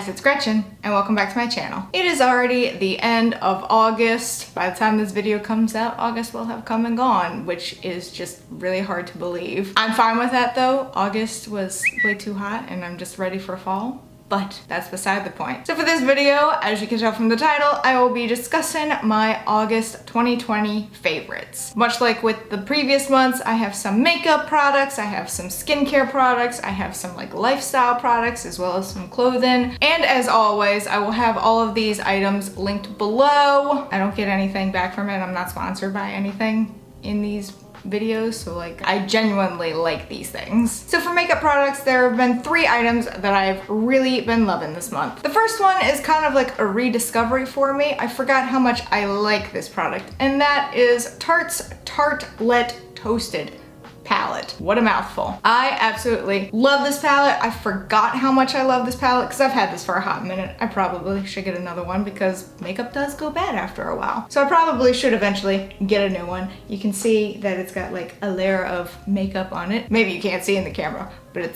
guys, it's Gretchen and welcome back to my channel. It is already the end of August. By the time this video comes out, August will have come and gone, which is just really hard to believe. I'm fine with that though. August was way too hot and I'm just ready for fall. But that's beside the point. So for this video, as you can tell from the title, I will be discussing my August 2020 favorites. Much like with the previous months, I have some makeup products, I have some skincare products, I have some like lifestyle products, as well as some clothing. And as always, I will have all of these items linked below. I don't get anything back from it. I'm not sponsored by anything in these videos, so like I genuinely like these things. So for makeup products, there have been 3 items that I've really been loving this month. The first one is kind of like a rediscovery for me. I forgot how much I like this product, and that is Tarte's Tartelette Toasted palette. What a mouthful. I absolutely love this palette. I forgot how much I love this palette because I've had this for a hot minute. I probably should get another one because makeup does go bad after a while. So I probably should eventually get a new one. You can see that it's got like a layer of makeup on it. Maybe you can't see in the camera, but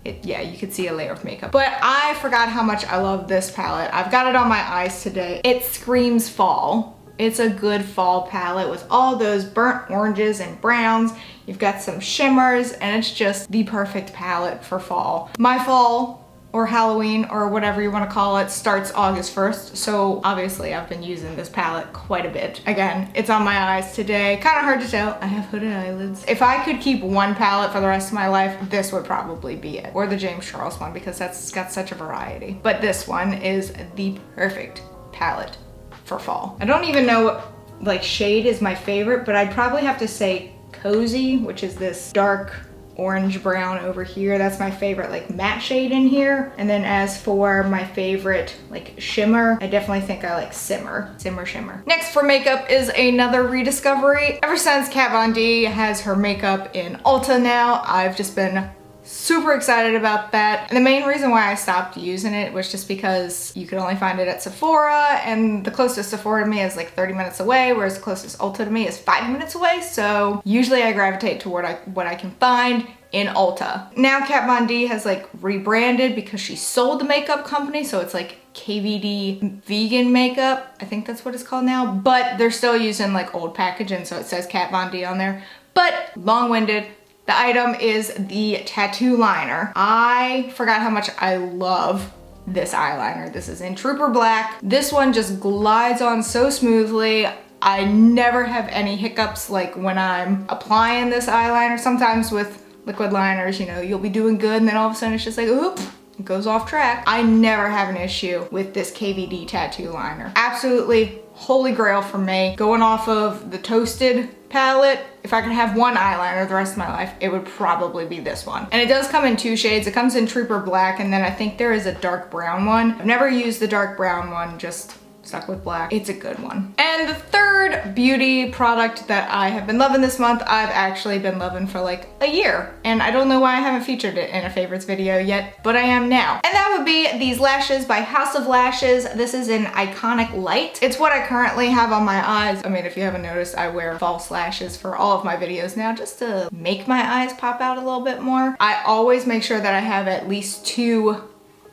yeah, you can see a layer of makeup. But I forgot how much I love this palette. I've got it on my eyes today. It screams fall. It's a good fall palette with all those burnt oranges and browns. You've got some shimmers, and it's just the perfect palette for fall. My fall or Halloween or whatever you want to call it starts August 1st, so obviously I've been using this palette quite a bit. Again, it's on my eyes today. Kind of hard to tell. I have hooded eyelids. If I could keep one palette for the rest of my life, this would probably be it. Or the James Charles one, because that's got such a variety. But this one is the perfect palette for fall. I don't even know what like shade is my favorite, but I'd probably have to say Cozy, which is this dark orange brown over here. That's my favorite like matte shade in here. And then as for my favorite like shimmer, I definitely think I like Simmer. Next for makeup is another rediscovery. Ever since Kat Von D has her makeup in Ulta now, I've just been super excited about that. And the main reason why I stopped using it was just because you could only find it at Sephora, and the closest Sephora to me is like 30 minutes away, whereas the closest Ulta to me is 5 minutes away. So usually I gravitate toward what I can find in Ulta. Now Kat Von D has like rebranded because she sold the makeup company, so it's like KVD vegan makeup. I think that's what it's called now, but they're still using like old packaging, so it says Kat Von D on there. But long-winded, the item is the tattoo liner. I forgot how much I love this eyeliner. This is in Trooper Black. This one just glides on so smoothly. I never have any hiccups like when I'm applying this eyeliner. Sometimes with liquid liners, you know, you'll be doing good and then all of a sudden it's just like, oop, it goes off track. I never have an issue with this KVD tattoo liner. Absolutely holy grail for me. Going off of the Toasted palette, if I could have one eyeliner the rest of my life, it would probably be this one. And it does come in 2 shades. It comes in Trooper Black, and then I think there is a dark brown one. I've never used the dark brown one, just stuck with black. It's a good one. And the third beauty product that I have been loving this month, I've actually been loving for like a year. And I don't know why I haven't featured it in a favorites video yet, but I am now. And that would be these lashes by House of Lashes. This is an Iconic Light. It's what I currently have on my eyes. I mean, if you haven't noticed, I wear false lashes for all of my videos now just to make my eyes pop out a little bit more. I always make sure that I have at least 2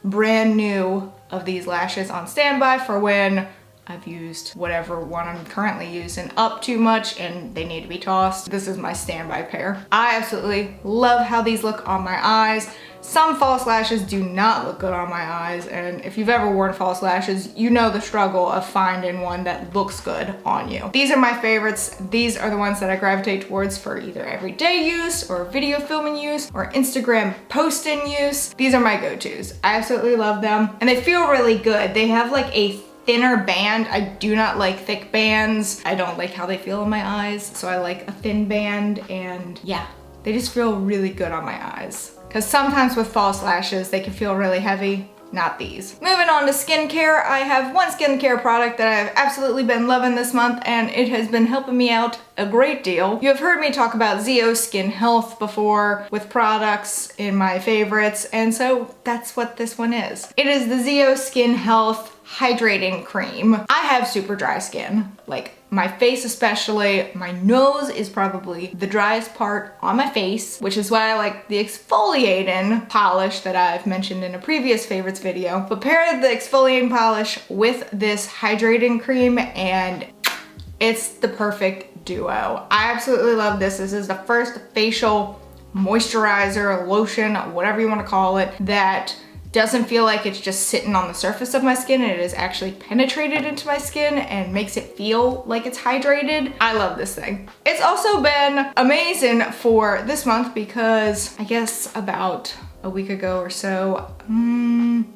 brand new of these lashes on standby for when I've used whatever one I'm currently using up too much and they need to be tossed. This is my standby pair. I absolutely love how these look on my eyes. Some false lashes do not look good on my eyes, and if you've ever worn false lashes, you know the struggle of finding one that looks good on you. These are my favorites. These are the ones that I gravitate towards for either everyday use or video filming use or Instagram posting use. These are my go-tos. I absolutely love them, and they feel really good. They have like a thinner band. I do not like thick bands. I don't like how they feel on my eyes, so I like a thin band, and yeah, they just feel really good on my eyes. Because sometimes with false lashes, they can feel really heavy. Not these. Moving on to skincare, I have one skincare product that I've absolutely been loving this month, and it has been helping me out a great deal. You have heard me talk about Geaux Skin Health before with products in my favorites, and so that's what this one is. It is the Geaux Skin Health hydrating cream. I have super dry skin, like my face especially. My nose is probably the driest part on my face, which is why I like the exfoliating polish that I've mentioned in a previous favorites video. But pair the exfoliating polish with this hydrating cream and it's the perfect duo. I absolutely love this. This is the first facial moisturizer, lotion, whatever you want to call it, that doesn't feel like it's just sitting on the surface of my skin. It is actually penetrated into my skin and makes it feel like it's hydrated. I love this thing. It's also been amazing for this month because I guess about a week ago or so,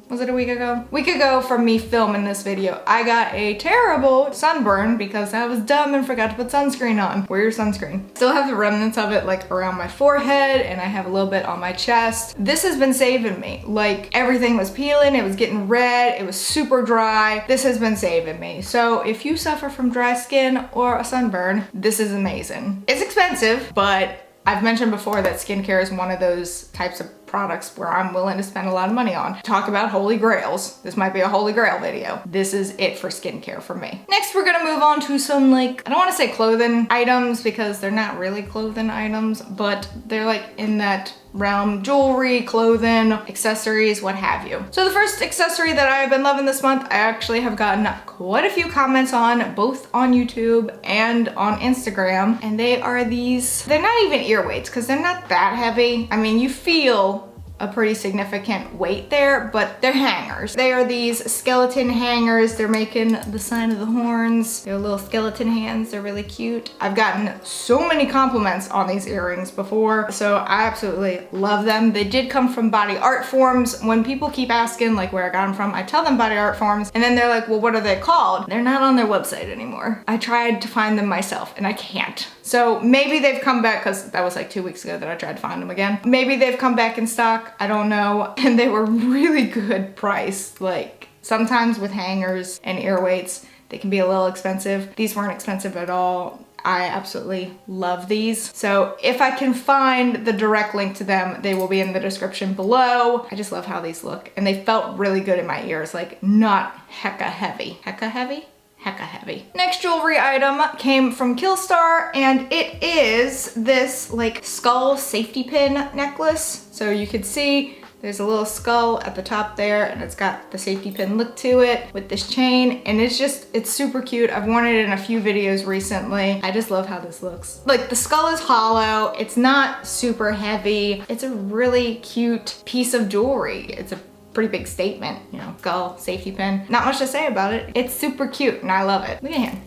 was it a week ago? Week ago from me filming this video, I got a terrible sunburn because I was dumb and forgot to put sunscreen on. Wear your sunscreen. Still have the remnants of it like around my forehead and I have a little bit on my chest. This has been saving me. Like everything was peeling, it was getting red, it was super dry. This has been saving me. So if you suffer from dry skin or a sunburn, this is amazing. It's expensive, but I've mentioned before that skincare is one of those types of products where I'm willing to spend a lot of money on. Talk about holy grails. This might be a holy grail video. This is it for skincare for me. Next, we're gonna move on to some like, I don't wanna say clothing items because they're not really clothing items, but they're like in that realm: jewelry, clothing, accessories, what have you. So the first accessory that I've been loving this month, I actually have gotten quite a few comments on, both on YouTube and on Instagram, and they are these, they're not even ear weights because they're not that heavy. I mean, you feel a pretty significant weight there, but they're hangers. They are these skeleton hangers. They're making the sign of the horns. They're little skeleton hands. They're really cute. I've gotten so many compliments on these earrings before, so I absolutely love them. They did come from bodyartforms. When people keep asking like where I got them from, I tell them bodyartforms, and then they're like, well, what are they called? They're not on their website anymore. I tried to find them myself and I can't. So maybe they've come back, because that was like 2 weeks ago that I tried to find them again. Maybe they've come back in stock, I don't know. And they were really good price. Like sometimes with hangers and ear weights, they can be a little expensive. These weren't expensive at all. I absolutely love these. So if I can find the direct link to them, they will be in the description below. I just love how these look. And they felt really good in my ears, like not hecka heavy. Hecka heavy? Hecka heavy. Next jewelry item came from Killstar, and it is this like skull safety pin necklace. So you could see there's a little skull at the top there, and it's got the safety pin look to it with this chain, and it's super cute. I've worn it in a few videos recently. I just love how this looks. Like the skull is hollow, it's not super heavy. It's a really cute piece of jewelry. It's a pretty big statement, you know, skull, safety pin. Not much to say about it. It's super cute and I love it. Look at him.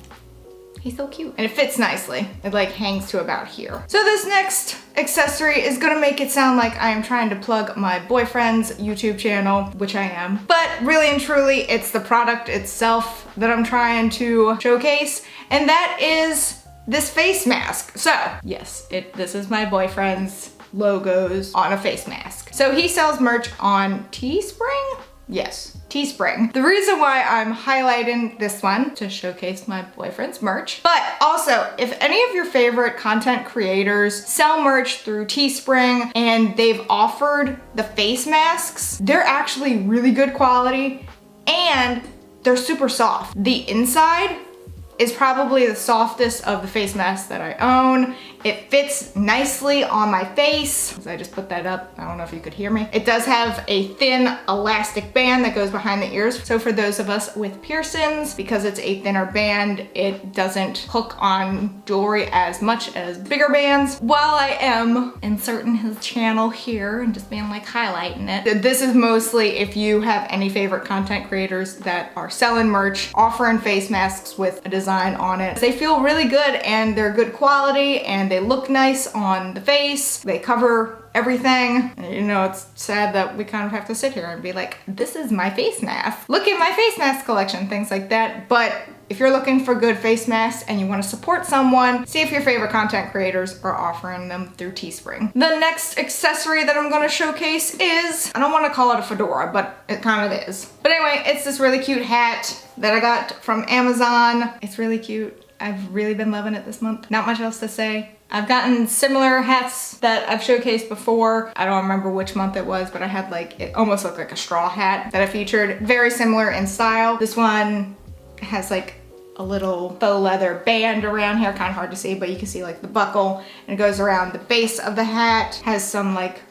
He's so cute. And it fits nicely. It like hangs to about here. So this next accessory is gonna make it sound like I am trying to plug my boyfriend's YouTube channel, which I am. But really and truly, it's the product itself that I'm trying to showcase. And that is this face mask. So yes, this is my boyfriend's logos on a face mask. So he sells merch on Teespring? Yes, Teespring. The reason why I'm highlighting this one to showcase my boyfriend's merch, but also if any of your favorite content creators sell merch through Teespring and they've offered the face masks, they're actually really good quality and they're super soft. The inside is probably the softest of the face masks that I own. It fits nicely on my face. As I just put that up, I don't know if you could hear me. It does have a thin elastic band that goes behind the ears. So for those of us with piercings, because it's a thinner band, it doesn't hook on jewelry as much as bigger bands. While I am inserting his channel here and just being like highlighting it, this is mostly if you have any favorite content creators that are selling merch, offering face masks with a design on it. They feel really good and they're good quality and they look nice on the face. They cover everything. And, you know, it's sad that we kind of have to sit here and be like, this is my face mask. Look at my face mask collection, things like that. But if you're looking for good face masks and you want to support someone, see if your favorite content creators are offering them through Teespring. The next accessory that I'm going to showcase is, I don't want to call it a fedora, but it kind of is. But anyway, it's this really cute hat that I got from Amazon. It's really cute. I've really been loving it this month. Not much else to say. I've gotten similar hats that I've showcased before. I don't remember which month it was, but I had like, it almost looked like a straw hat that I featured. Very similar in style. This one has like a little faux leather band around here, kind of hard to see, but you can see like the buckle, and it goes around the base of the hat. Has some like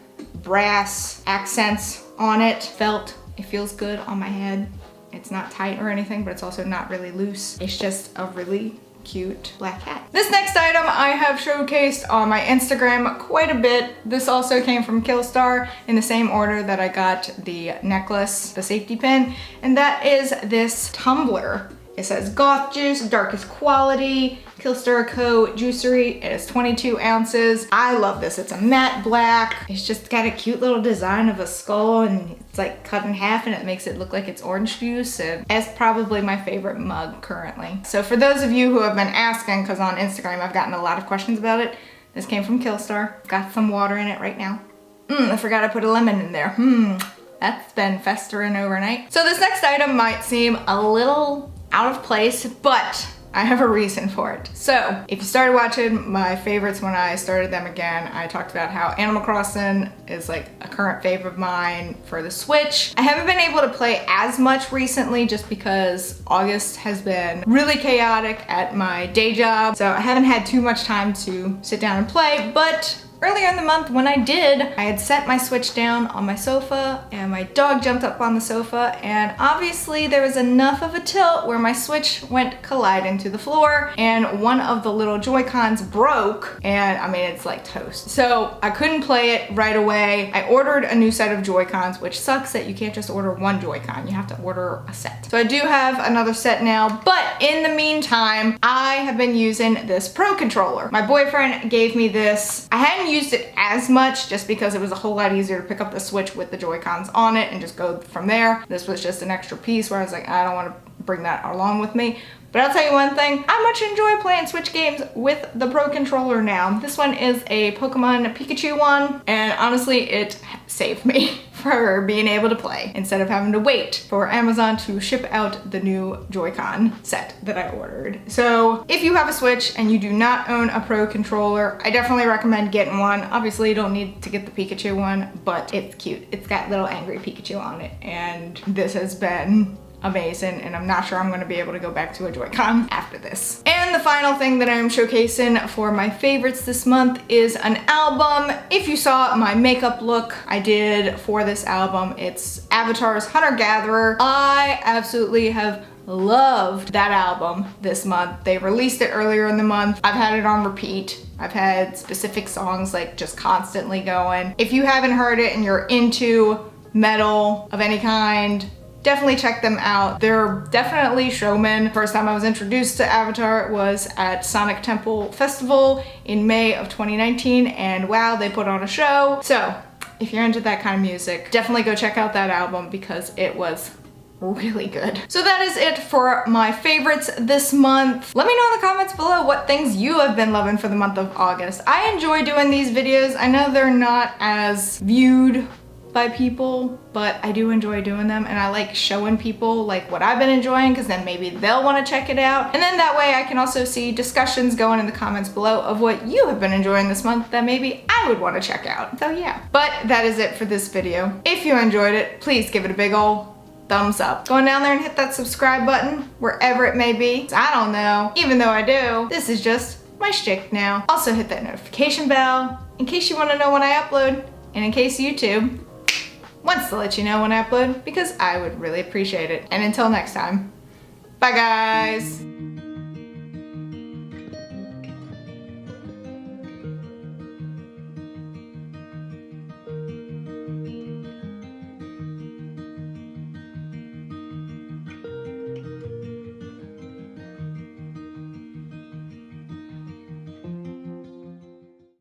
brass accents on it. Felt, it feels good on my head. It's not tight or anything, but it's also not really loose. It's just a really cute black hat. This next item I have showcased on my Instagram quite a bit. This also came from Killstar in the same order that I got the necklace, the safety pin, and that is this tumbler. It says Goth Juice, darkest quality, Killstar Co. Juicery. It is 22 ounces. I love this. It's a matte black. It's just got a cute little design of a skull, and it's like cut in half, and it makes it look like it's orange juice. And it's probably my favorite mug currently. So for those of you who have been asking, because on Instagram I've gotten a lot of questions about it, this came from Killstar. Got some water in it right now. I forgot I put a lemon in there. That's been festering overnight. So this next item might seem a little out of place, but I have a reason for it. So if you started watching my favorites when I started them again, I talked about how Animal Crossing is like a current favorite of mine for the Switch. I haven't been able to play as much recently just because August has been really chaotic at my day job. So I haven't had too much time to sit down and play, but earlier in the month when I did, I had set my Switch down on my sofa and my dog jumped up on the sofa, and obviously there was enough of a tilt where my Switch went colliding to the floor and one of the little Joy-Cons broke, and I mean it's like toast. So I couldn't play it right away. I ordered a new set of Joy-Cons, which sucks that you can't just order one Joy-Con, you have to order a set. So I do have another set now, but in the meantime I have been using this Pro controller. My boyfriend gave me this. I hadn't used it as much just because it was a whole lot easier to pick up the Switch with the Joy-Cons on it and just go from there. This was just an extra piece where I was like, I don't want to bring that along with me. But I'll tell you one thing, I much enjoy playing Switch games with the Pro controller now. This one is a Pokemon Pikachu one, and honestly it saved me for being able to play instead of having to wait for Amazon to ship out the new Joy-Con set that I ordered. So if you have a Switch and you do not own a Pro controller, I definitely recommend getting one. Obviously you don't need to get the Pikachu one, but it's cute. It's got little angry Pikachu on it, and this has been amazing, and I'm not sure I'm going to be able to go back to a Joy-Con after this. And the final thing that I'm showcasing for my favorites this month is an album. If you saw my makeup look I did for this album, it's Avatar's Hunter Gatherer. I absolutely have loved that album this month. They released it earlier in the month. I've had it on repeat. I've had specific songs like just constantly going. If you haven't heard it and you're into metal of any kind, definitely check them out. They're definitely showmen. First time I was introduced to Avatar was at Sonic Temple Festival in May of 2019, and wow, they put on a show. So if you're into that kind of music, definitely go check out that album because it was really good. So that is it for my favorites this month. Let me know in the comments below what things you have been loving for the month of August. I enjoy doing these videos. I know they're not as viewed by people, but I do enjoy doing them, and I like showing people like what I've been enjoying, because then maybe they'll want to check it out, and then that way I can also see discussions going in the comments below of what you have been enjoying this month that maybe I would want to check out. So yeah, but that is it for this video. If you enjoyed it, please give it a big ol' thumbs up. Go down there and hit that subscribe button wherever it may be. I don't know, even though I do, this is just my shtick now. Also hit that notification bell in case you want to know when I upload, and in case YouTube wants to let you know when I upload, because I would really appreciate it. And until next time, bye guys!